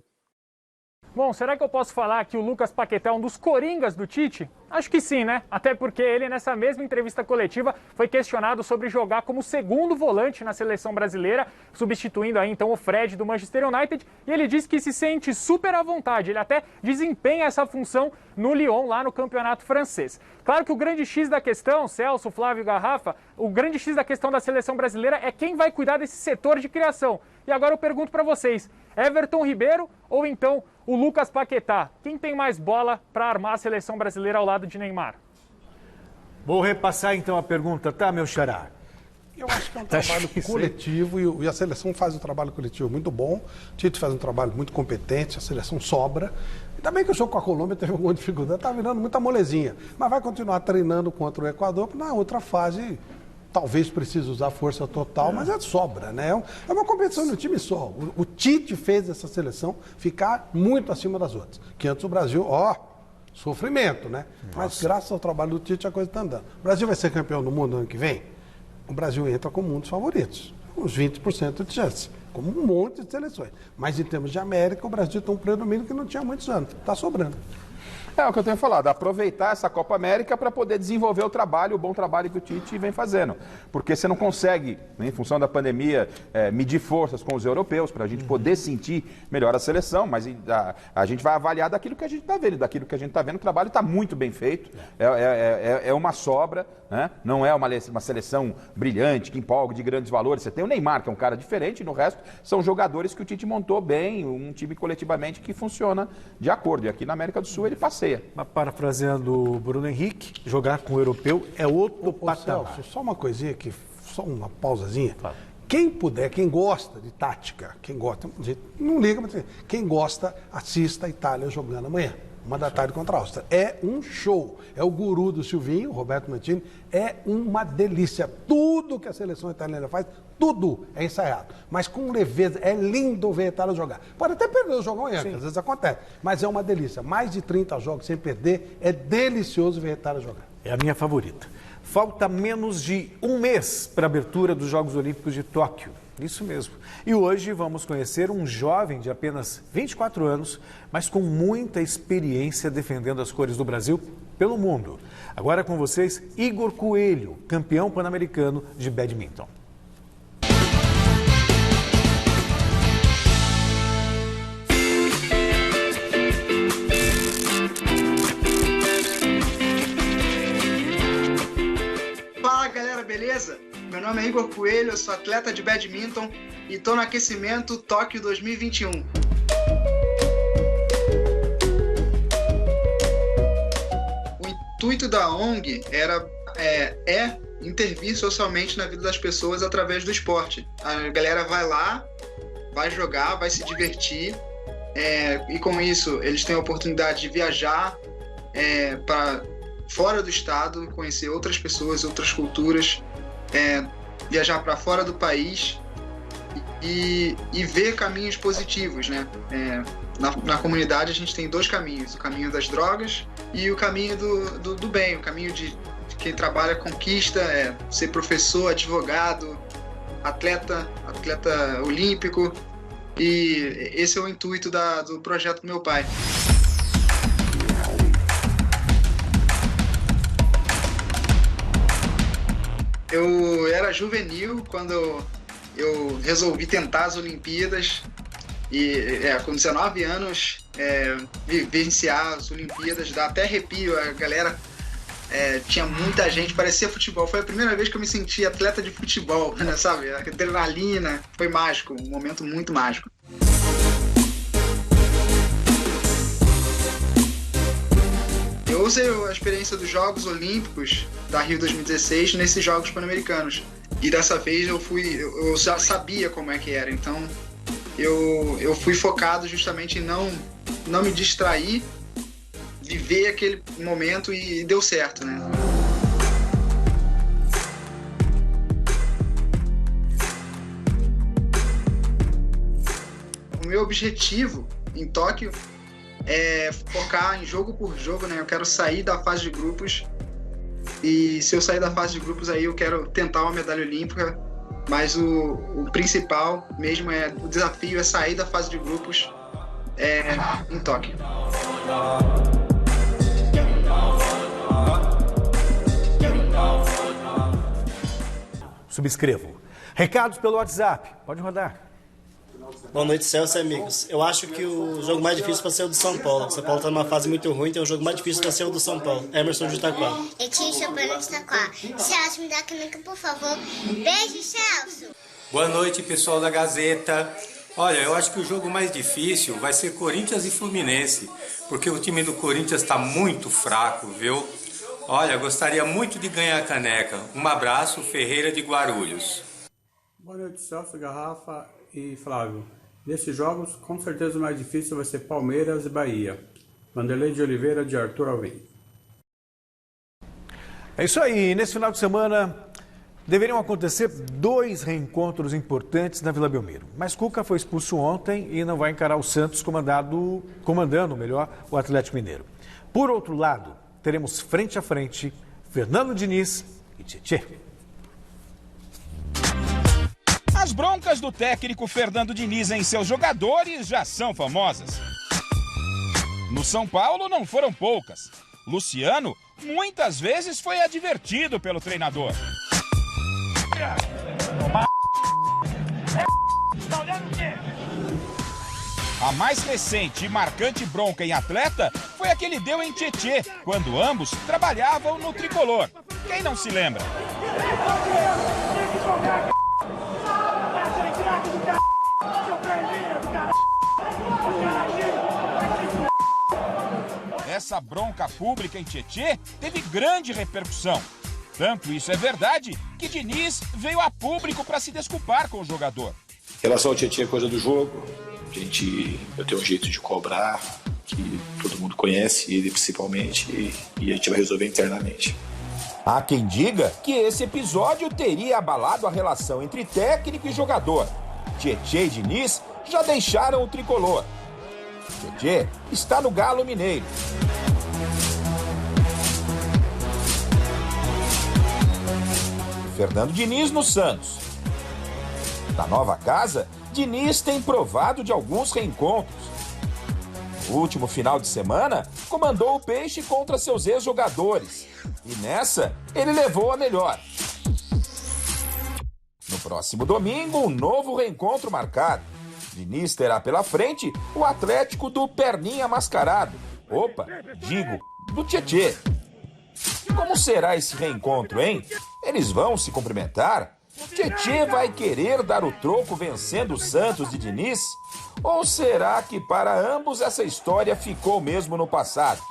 Speaker 9: Bom, será que eu posso falar que o Lucas Paquetá é um dos coringas do Tite? Acho que sim, né? Até porque ele, nessa mesma entrevista coletiva, foi questionado sobre jogar como segundo volante na seleção brasileira, substituindo aí então o Fred do Manchester United, e ele disse que se sente super à vontade, ele até desempenha essa função no Lyon, lá no campeonato francês. Claro que o grande X da questão, Celso, Flávio e Garrafa, o grande X da questão da seleção brasileira é quem vai cuidar desse setor de criação. E agora eu pergunto para vocês, Everton Ribeiro ou então o Lucas Paquetá? Quem tem mais bola para armar a seleção brasileira ao lado de Neymar?
Speaker 1: Vou repassar então a pergunta, tá, meu xará?
Speaker 2: Eu acho que é um trabalho coletivo e a seleção faz um trabalho coletivo muito bom. O Tite faz um trabalho muito competente, a seleção sobra. Ainda bem que o jogo com a Colômbia teve alguma dificuldade, está virando muita molezinha. Mas vai continuar treinando contra o Equador, na outra fase talvez precise usar força total, mas é sobra, né? É uma competição do time só. O Tite fez essa seleção ficar muito acima das outras. Que antes o Brasil, sofrimento, né? Nossa. Mas graças ao trabalho do Tite a coisa está andando. O Brasil vai ser campeão do mundo ano que vem? O Brasil entra como um dos favoritos. Uns 20% de chance. Como um monte de seleções. Mas em termos de América, o Brasil tem um predomínio que não tinha há muitos anos. Está sobrando.
Speaker 3: É o que eu tenho falado, aproveitar essa Copa América para poder desenvolver o bom trabalho que o Tite vem fazendo. Porque você não consegue, em função da pandemia, medir forças com os europeus para a gente poder sentir melhor a seleção, mas a gente vai avaliar daquilo que a gente está vendo. Daquilo que a gente está vendo, o trabalho está muito bem feito, é uma sobra, né? Não é uma seleção brilhante, que empolga de grandes valores. Você tem o Neymar, que é um cara diferente, e no resto são jogadores que o Tite montou bem, um time coletivamente que funciona de acordo. E aqui na América do Sul ele passeia.
Speaker 1: Parafraseando o Bruno Henrique, jogar com o europeu é outro patamar.
Speaker 2: Celso, só uma coisinha aqui, só uma pausazinha. Claro. Quem puder, quem gosta de tática, não liga, mas quem gosta, assista a Itália jogando amanhã. 1h contra a Áustria. É um show. É o guru do Silvinho, Roberto Mantini. É uma delícia. Tudo que a seleção italiana faz, tudo é ensaiado. Mas com leveza. É lindo ver a Itália jogar. Pode até perder o jogo amanhã, que às vezes acontece. Mas é uma delícia. Mais de 30 jogos sem perder. É delicioso ver a Itália jogar.
Speaker 1: É a minha favorita. Falta menos de um mês para a abertura dos Jogos Olímpicos de Tóquio. Isso mesmo. E hoje vamos conhecer um jovem de apenas 24 anos, mas com muita experiência defendendo as cores do Brasil pelo mundo. Agora com vocês, Igor Coelho, campeão pan-americano de badminton.
Speaker 13: Fala galera, beleza? Meu nome é Igor Coelho, eu sou atleta de badminton e estou no aquecimento Tóquio 2021. O intuito da ONG é intervir socialmente na vida das pessoas através do esporte. A galera vai lá, vai jogar, vai se divertir e com isso eles têm a oportunidade de viajar para fora do estado, conhecer outras pessoas, outras culturas, viajar para fora do país e ver caminhos positivos, né? Na comunidade a gente tem dois caminhos, o caminho das drogas e o caminho do bem, o caminho de quem trabalha conquista, ser professor, advogado, atleta olímpico, e esse é o intuito do projeto do meu pai. Eu era juvenil quando eu resolvi tentar as Olimpíadas e com 19 anos vivenciar as Olimpíadas, dá até arrepio, a galera tinha muita gente, parecia futebol. Foi a primeira vez que eu me senti atleta de futebol, né, sabe? A adrenalina, foi mágico, um momento muito mágico. Eu usei a experiência dos Jogos Olímpicos da Rio 2016 nesses Jogos Pan-Americanos. E dessa vez eu já sabia como é que era, então eu fui focado justamente em não me distrair, viver aquele momento e deu certo, né? O meu objetivo em Tóquio é focar em jogo por jogo, né? Eu quero sair da fase de grupos e se eu sair da fase de grupos aí eu quero tentar uma medalha olímpica, mas o principal mesmo o desafio é sair da fase de grupos em Tóquio.
Speaker 1: Subscrevo. Recados pelo WhatsApp. Pode rodar.
Speaker 14: Boa noite, Celso e amigos. Eu acho que o jogo mais difícil vai ser o do São Paulo. O São Paulo está numa fase muito ruim, então o jogo mais difícil vai ser o do São Paulo. Emerson de Itaquá.
Speaker 15: Eu tinha Chopin de Itaquá. Celso, me dá a caneca, por favor. Beijo, Celso.
Speaker 16: Boa noite, pessoal da Gazeta. Olha, eu acho que o jogo mais difícil vai ser Corinthians e Fluminense, porque o time do Corinthians está muito fraco, viu? Olha, gostaria muito de ganhar a caneca. Um abraço, Ferreira de Guarulhos.
Speaker 17: Boa noite, Celso, Garrafa e Flávio. Nesses jogos, com certeza o mais difícil vai ser Palmeiras e Bahia. Vanderlei de Oliveira, de Arthur Alvim.
Speaker 1: É isso aí. Nesse final de semana, deveriam acontecer 2 reencontros importantes na Vila Belmiro. Mas Cuca foi expulso ontem e não vai encarar o Santos comandando o Atlético Mineiro. Por outro lado, teremos frente a frente Fernando Diniz e Tietê.
Speaker 18: As broncas do técnico Fernando Diniz em seus jogadores já são famosas. No São Paulo não foram poucas. Luciano muitas vezes foi advertido pelo treinador. A mais recente e marcante bronca em atleta foi a que ele deu em Tietê, quando ambos trabalhavam no tricolor. Quem não se lembra? Essa bronca pública em Tietê teve grande repercussão. Tanto isso é verdade que Diniz veio a público para se desculpar com o jogador.
Speaker 5: Em relação ao Tietê, é coisa do jogo. Eu tenho um jeito de cobrar que todo mundo conhece, ele principalmente, e a gente vai resolver internamente.
Speaker 18: Há quem diga que esse episódio teria abalado a relação entre técnico e jogador. Tietê e Diniz já deixaram o tricolor. Tietê está no Galo Mineiro. Fernando Diniz no Santos. Na nova casa, Diniz tem provado de alguns reencontros. No último final de semana, comandou o Peixe contra seus ex-jogadores. E nessa, ele levou a melhor. No próximo domingo, um novo reencontro marcado. Diniz terá pela frente o Atlético do Perninha Mascarado. Do Tietê. Como será esse reencontro, hein? Eles vão se cumprimentar? Tietê vai querer dar o troco vencendo o Santos de Diniz? Ou será que para ambos essa história ficou mesmo no passado?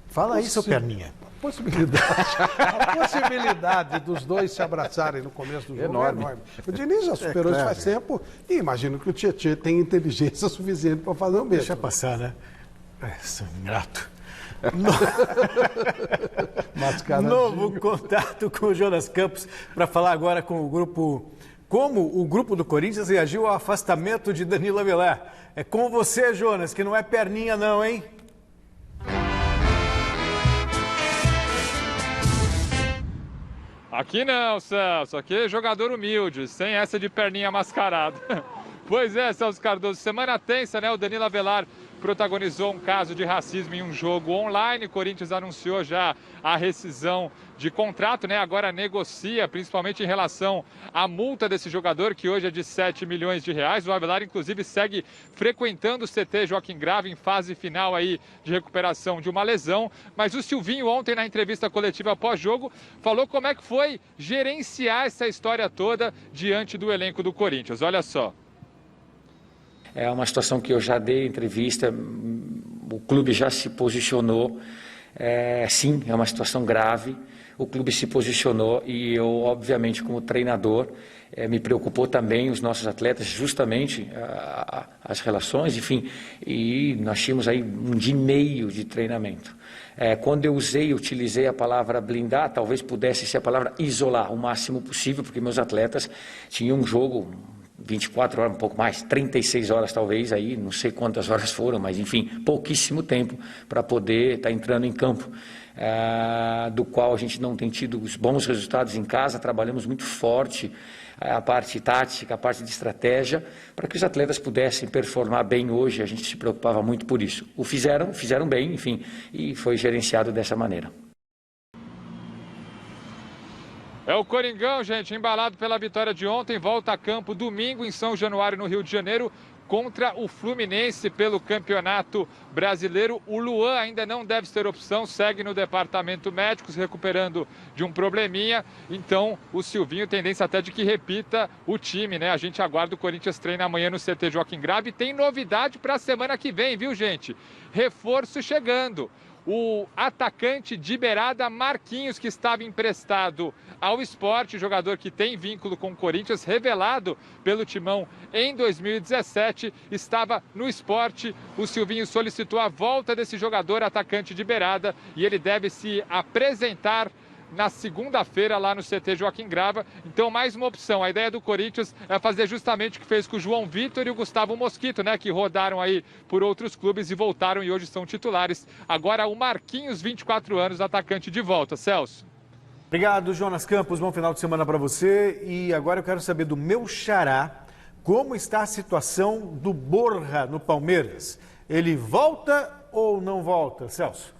Speaker 1: Fala aí, seu Perninha.
Speaker 2: A possibilidade dos dois se abraçarem no começo do jogo é enorme. O Diniz já superou isso faz tempo e imagino que o Tietê tem inteligência suficiente para fazer o mesmo.
Speaker 1: Deixa passar, né? Sou ingrato. Novo contato com o Jonas Campos para falar agora com o grupo. Como o grupo do Corinthians reagiu ao afastamento de Danilo Avelar. É com você, Jonas, que não é perninha não, hein?
Speaker 19: Aqui não, Celso. Aqui é jogador humilde, sem essa de perninha mascarada. Pois é, Celso Cardoso. Semana tensa, né? O Danilo Avelar protagonizou um caso de racismo em um jogo online. O Corinthians anunciou já a rescisão de contrato, né? Agora negocia, principalmente em relação à multa desse jogador, que hoje é de 7 milhões de reais. O Avelar, inclusive, segue frequentando o CT Joaquim Grava em fase final aí de recuperação de uma lesão. Mas o Silvinho, ontem, na entrevista coletiva pós-jogo, falou como é que foi gerenciar essa história toda diante do elenco do Corinthians. Olha só.
Speaker 20: É uma situação que eu já dei entrevista, o clube já se posicionou, sim, é uma situação grave, o clube se posicionou e eu, obviamente, como treinador, me preocupou também os nossos atletas, justamente as relações, enfim, e nós tínhamos aí um dia e meio de treinamento. Quando eu utilizei a palavra blindar, talvez pudesse ser a palavra isolar o máximo possível, porque meus atletas tinham um jogo 24 horas, um pouco mais, 36 horas talvez, aí não sei quantas horas foram, mas enfim, pouquíssimo tempo para poder estar entrando em campo, do qual a gente não tem tido os bons resultados em casa, trabalhamos muito forte a parte tática, a parte de estratégia, para que os atletas pudessem performar bem hoje, a gente se preocupava muito por isso. O fizeram bem, enfim, e foi gerenciado dessa maneira.
Speaker 19: É o Coringão, gente, embalado pela vitória de ontem, volta a campo domingo em São Januário, no Rio de Janeiro, contra o Fluminense pelo Campeonato Brasileiro. O Luan ainda não deve ter opção, segue no departamento médico, se recuperando de um probleminha. Então, o Silvinho, tendência até de que repita o time, né? A gente aguarda, o Corinthians treina amanhã no CT Joaquim Grava e tem novidade para a semana que vem, viu, gente? Reforço chegando. O atacante de beirada Marquinhos, que estava emprestado ao Sport, jogador que tem vínculo com o Corinthians, revelado pelo Timão em 2017, estava no Sport. O Silvinho solicitou a volta desse jogador, atacante de beirada, e ele deve se apresentar na segunda-feira lá no CT Joaquim Grava. Então, mais uma opção. A ideia do Corinthians é fazer justamente o que fez com o João Vitor e o Gustavo Mosquito, né? Que rodaram aí por outros clubes e voltaram e hoje são titulares. Agora o Marquinhos, 24 anos, atacante de volta. Celso.
Speaker 1: Obrigado, Jonas Campos. Bom final de semana para você. E agora eu quero saber do meu xará como está a situação do Borja no Palmeiras. Ele volta ou não volta, Celso?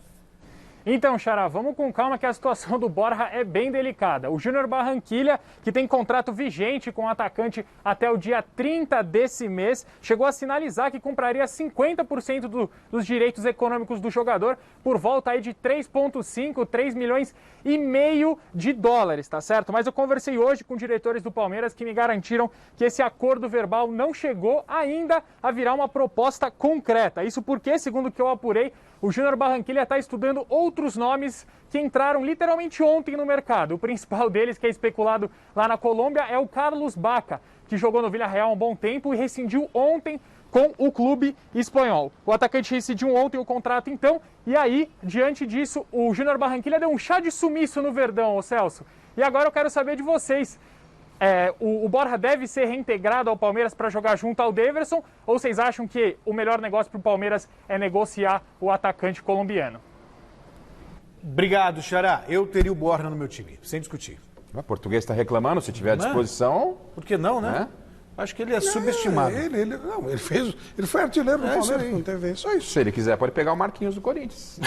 Speaker 9: Então, Xará, vamos com calma que a situação do Borja é bem delicada. O Júnior Barranquilla, que tem contrato vigente com o atacante até o dia 30 desse mês, chegou a sinalizar que compraria 50% dos direitos econômicos do jogador por volta aí de 3,5, 3 milhões e meio de dólares, tá certo? Mas eu conversei hoje com diretores do Palmeiras que me garantiram que esse acordo verbal não chegou ainda a virar uma proposta concreta. Isso porque, segundo o que eu apurei, o Júnior Barranquilla está estudando outros nomes que entraram literalmente ontem no mercado. O principal deles, que é especulado lá na Colômbia, é o Carlos Bacca, que jogou no Villarreal há um bom tempo e rescindiu ontem com o clube espanhol. O atacante rescindiu ontem o contrato, então, e aí, diante disso, o Júnior Barranquilla deu um chá de sumiço no Verdão, ô Celso. E agora eu quero saber de vocês. O Borja deve ser reintegrado ao Palmeiras para jogar junto ao Daverson? Ou vocês acham que o melhor negócio para o Palmeiras é negociar o atacante colombiano?
Speaker 1: Obrigado, Xará. Eu teria o Borja no meu time, sem discutir.
Speaker 3: O português está reclamando, se tiver à disposição...
Speaker 1: Por que não, né? Acho que ele é subestimado.
Speaker 2: Ele foi artilheiro do Palmeiras, não teve só isso.
Speaker 3: Se ele quiser, pode pegar o Marquinhos do Corinthians.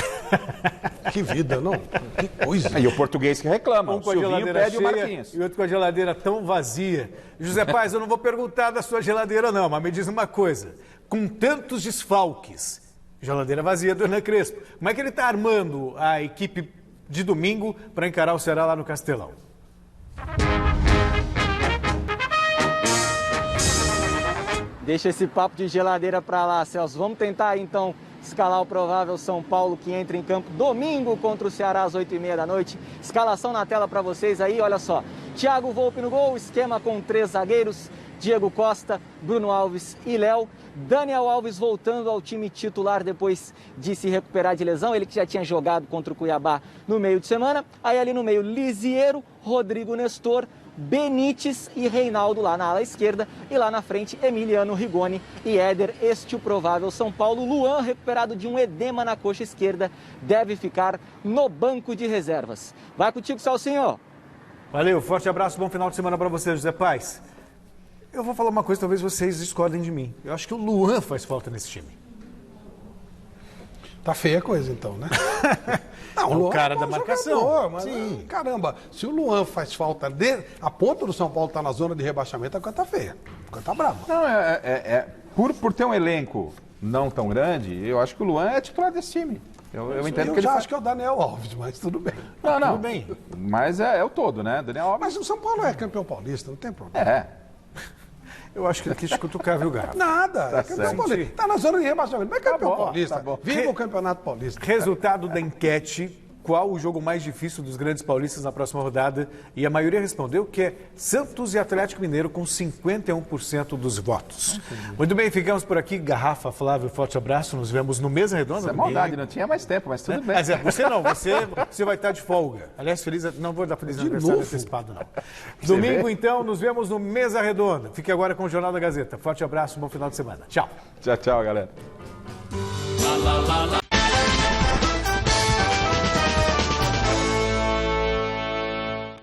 Speaker 2: Que vida, não? Que coisa.
Speaker 3: E o português que reclama.
Speaker 1: Um com a geladeira
Speaker 3: pede
Speaker 1: cheia
Speaker 3: o Marquinhos.
Speaker 1: e outro com a geladeira tão vazia. José Paz, eu não vou perguntar da sua geladeira não, mas me diz uma coisa. Com tantos desfalques, geladeira vazia do Hernan Crespo, como é que ele está armando a equipe de domingo para encarar o Ceará lá no Castelão?
Speaker 10: Deixa esse papo de geladeira para lá, Celso. Vamos tentar, então, escalar o provável São Paulo que entra em campo domingo contra o Ceará às 8h30 da noite. Escalação na tela para vocês aí, olha só. Thiago Volpi no gol, esquema com 3 zagueiros. Diego Costa, Bruno Alves e Léo. Daniel Alves voltando ao time titular depois de se recuperar de lesão. Ele que já tinha jogado contra o Cuiabá no meio de semana. Aí ali no meio, Lisiero, Rodrigo Nestor, Benítez e Reinaldo lá na ala esquerda. E lá na frente, Emiliano Rigoni e Éder. Este o provável São Paulo. Luan, recuperado de um edema na coxa esquerda, deve ficar no banco de reservas. Vai contigo, Celcinho.
Speaker 1: Valeu, forte abraço, bom final de semana para você, José Paz. Eu vou falar uma coisa, talvez vocês discordem de mim. Eu acho que o Luan faz falta nesse time.
Speaker 2: Tá feia a coisa, então, né? Não,
Speaker 1: o cara da marcação.
Speaker 2: Jogador, mas, caramba, se o Luan faz falta a ponta do São Paulo tá na zona de rebaixamento, a coisa tá feia. A coisa tá brava.
Speaker 3: Não, por ter um elenco não tão grande, eu acho que o Luan é titular desse time. Eu entendo que ele
Speaker 2: acho que é o Daniel Alves, mas tudo bem.
Speaker 3: Não.
Speaker 2: Tudo bem.
Speaker 3: Mas é o todo, né? Daniel Alves.
Speaker 2: Mas o São Paulo é campeão paulista, não tem problema.
Speaker 1: Eu acho que ele quis cutucar, viu, Garrafa?
Speaker 2: Nada, é campeão paulista. Tá na zona de rebaixamento, não é campeão paulista.
Speaker 1: Tá bom.
Speaker 2: Viva o campeonato paulista.
Speaker 1: Resultado da enquete: qual o jogo mais difícil dos grandes paulistas na próxima rodada? E a maioria respondeu que é Santos e Atlético Mineiro, com 51% dos votos. Muito bem, ficamos por aqui. Garrafa, Flávio, forte abraço. Nos vemos no Mesa Redonda.
Speaker 3: Isso é maldade, não tinha mais tempo, mas tudo bem.
Speaker 1: Mas você não, você vai estar de folga. Aliás, não vou dar feliz aniversário antecipado, não. Domingo, então, nos vemos no Mesa Redonda. Fique agora com o Jornal da Gazeta. Forte abraço, bom final de semana. Tchau.
Speaker 3: Tchau, galera.